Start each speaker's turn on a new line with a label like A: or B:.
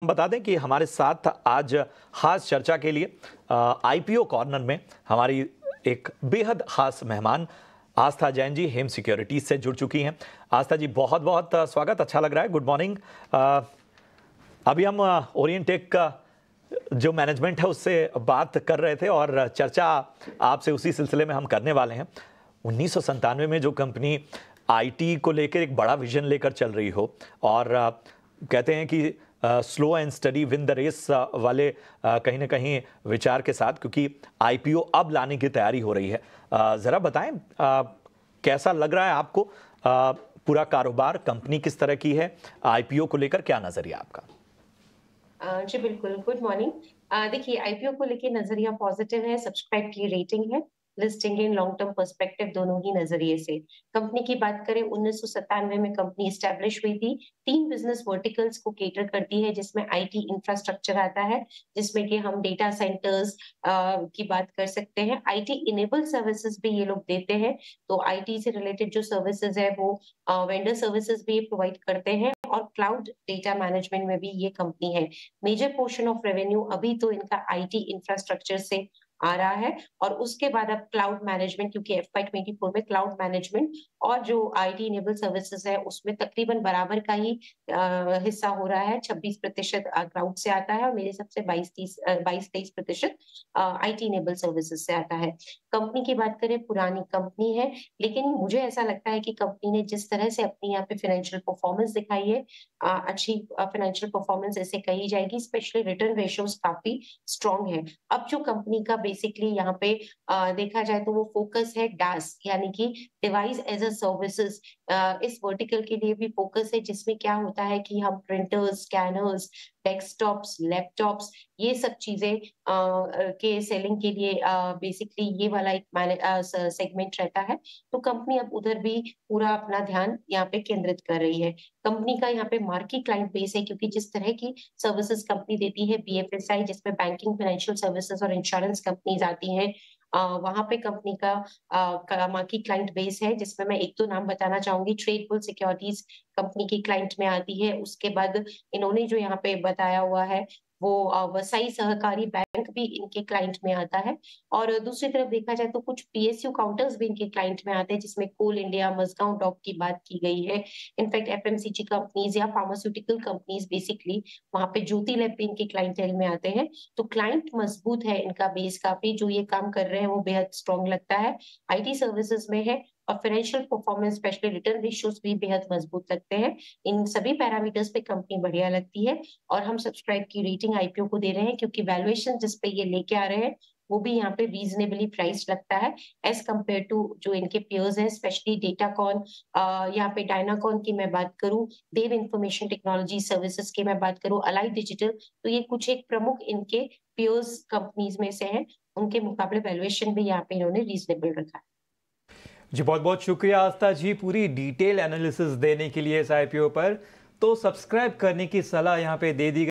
A: बता दें कि हमारे साथ आज खास चर्चा के लिए आईपीओ कॉर्नर में हमारी एक बेहद खास मेहमान आस्था जैन जी हेम सिक्योरिटीज से जुड़ चुकी हैं। आस्था जी बहुत बहुत स्वागत, अच्छा लग रहा है। Good morning. अभी हम ओरिएंटेक का जो मैनेजमेंट है उससे बात कर रहे थे और चर्चा आपसे उसी सिलसिले में हम करने वाले हैं। 1997 में जो कंपनी आईटी को लेकर एक बड़ा विजन लेकर चल रही हो और कहते हैं कि slow and steady win the race वाले कहीं ना कहीं विचार के साथ, क्योंकि आईपीओ अब लाने की तैयारी हो रही है। ज़रा बताएं कैसा लग रहा है आपको पूरा कारोबार, कंपनी किस तरह की है, आईपीओ को लेकर क्या नज़रिया आपका?
B: जी बिल्कुल, गुड मॉर्निंग। देखिए आईपीओ को लेके नज़रिया पॉजिटिव है, सब्सक्राइब की रेटिंग है, listing in long term perspective दोनों ही नज़रिए से। कंपनी की बात करें 1997 में कंपनी एस्टैब्लिश हुई थी। 3 बिज़नेस वर्टिकल्स को कैटर करती है जिसमें आईटी इंफ्रास्ट्रक्चर आता है, जिसमें कि हम डेटा सेंटर्स की बात कर सकते हैं। आईटी इनेबल सर्विसेज भी ये लोग देते हैं, तो आईटी से रिलेटेड जो सर्विसेज है वो वेंडर सर्विसेज भी प्रोवाइड करते हैं और क्लाउड डेटा मैनेजमेंट में भी ये कंपनी है। मेजर पोर्शन ऑफ रेवेन्यू अभी तो इनका आईटी इंफ्रास्ट्रक्चर से आ रहा है और उसके बाद अब क्लाउड मैनेजमेंट, क्योंकि एफवाई 24 में क्लाउड मैनेजमेंट और जो आईटी इनेबल सर्विसेज है उसमें तकरीबन बराबर का ही हिस्सा हो रहा है। 26% क्लाउड से आता है और मेरे हिसाब से 22-23% आईटी इनेबल सर्विसेज से आता है। कंपनी की बात करें, पुरानी कंपनी है, लेकिन मुझे ऐसा लगता है कि कंपनी ने जिस तरह से अपनी यहाँ पे फाइनेंशियल परफॉर्मेंस दिखाई है, अच्छी फाइनेंशियल परफॉर्मेंस ऐसे कही जाएगी, स्पेशली रिटर्न रेशियोज काफी स्ट्रांग है। अब जो कंपनी का बेसिकली यहाँ पे देखा जाए तो वो फोकस है डास यानी कि डिवाइस एज अ सर्विसेज। इस वर्टिकल के लिए भी फोकस है, जिसमें क्या होता है कि हम प्रिंटर्स, स्कैनर्स, डेस्कटॉप्स, लैपटॉप्स, ये सब चीजें के सेलिंग के लिए बेसिकली ये वाला एक सेगमेंट रहता है। तो कंपनी अब उधर भी पूरा अपना ध्यान यहाँ पे केंद्रित कर रही है। कंपनी का यहाँ पे मार्की क्लाइंट बेस है, क्योंकि जिस तरह की सर्विसेज कंपनी देती है बीएफएसआई, जिसमें बैंकिंग, फाइनेंशियल सर्विसेज और इंश्योरेंस कंपनीज आती हैं, वहां पे कंपनी का मार्की क्लाइंट बेस है, जिसमें मैं एक दो नाम बताना चाहूंगी। ट्रेडफुल सिक्योरिटीज कंपनी की क्लाइंट में आती है। उसके बाद इन्होंने जो यहाँ पे बताया हुआ है वो वसई सहकारी बैंक भी इनके क्लाइंट में आता है। और दूसरी तरफ देखा जाए तो कुछ पीएसयू काउंटर्स भी इनके क्लाइंट में आते हैं, जिसमें कोल इंडिया, मजगांव डॉक की बात की गई है। इनफैक्ट एफएमसीजी कंपनीज या फार्मास्यूटिकल कंपनीज बेसिकली वहां पे ज्योति लैब भी इनके क्लाइंटेल में आते हैं। तो क्लाइंट मजबूत है इनका बेस, काफी जो ये काम कर रहे हैं वो बेहद स्ट्रॉन्ग लगता है। आईटी सर्विसेज में है और financial performance, specially return ratios भी बेहद मजबूत लगते हैं। इन सभी पैरामीटर्स पे कंपनी बढ़िया लगती है और हम सब्सक्राइब की रेटिंग आईपीओ को दे रहे हैं, क्योंकि वैल्यूएशन जिस पे ये लेके आ रहे हैं वो भी यहाँ पे रीजनेबली प्राइस लगता है एज कम्पेयर टू जो इनके पियर्स हैं, स्पेशली डेटाकॉन, यहाँ पे डायनाकॉन की मैं बात करूं, देव इंफॉर्मेशन टेक्नोलॉजी सर्विसेज की मैं बात करूं, अलाइड डिजिटल, तो ये कुछ एक प्रमुख इनके पियर्स कंपनीज में से हैं। उनके मुकाबले वैल्यूएशन भी यहाँ पे इन्होंने रीजनेबल रखा है।
C: जी बहुत बहुत शुक्रिया आस्था जी पूरी डिटेल एनालिसिस देने के लिए इस आईपीओ पर। तो सब्सक्राइब करने की सलाह यहाँ पे दे दी गई।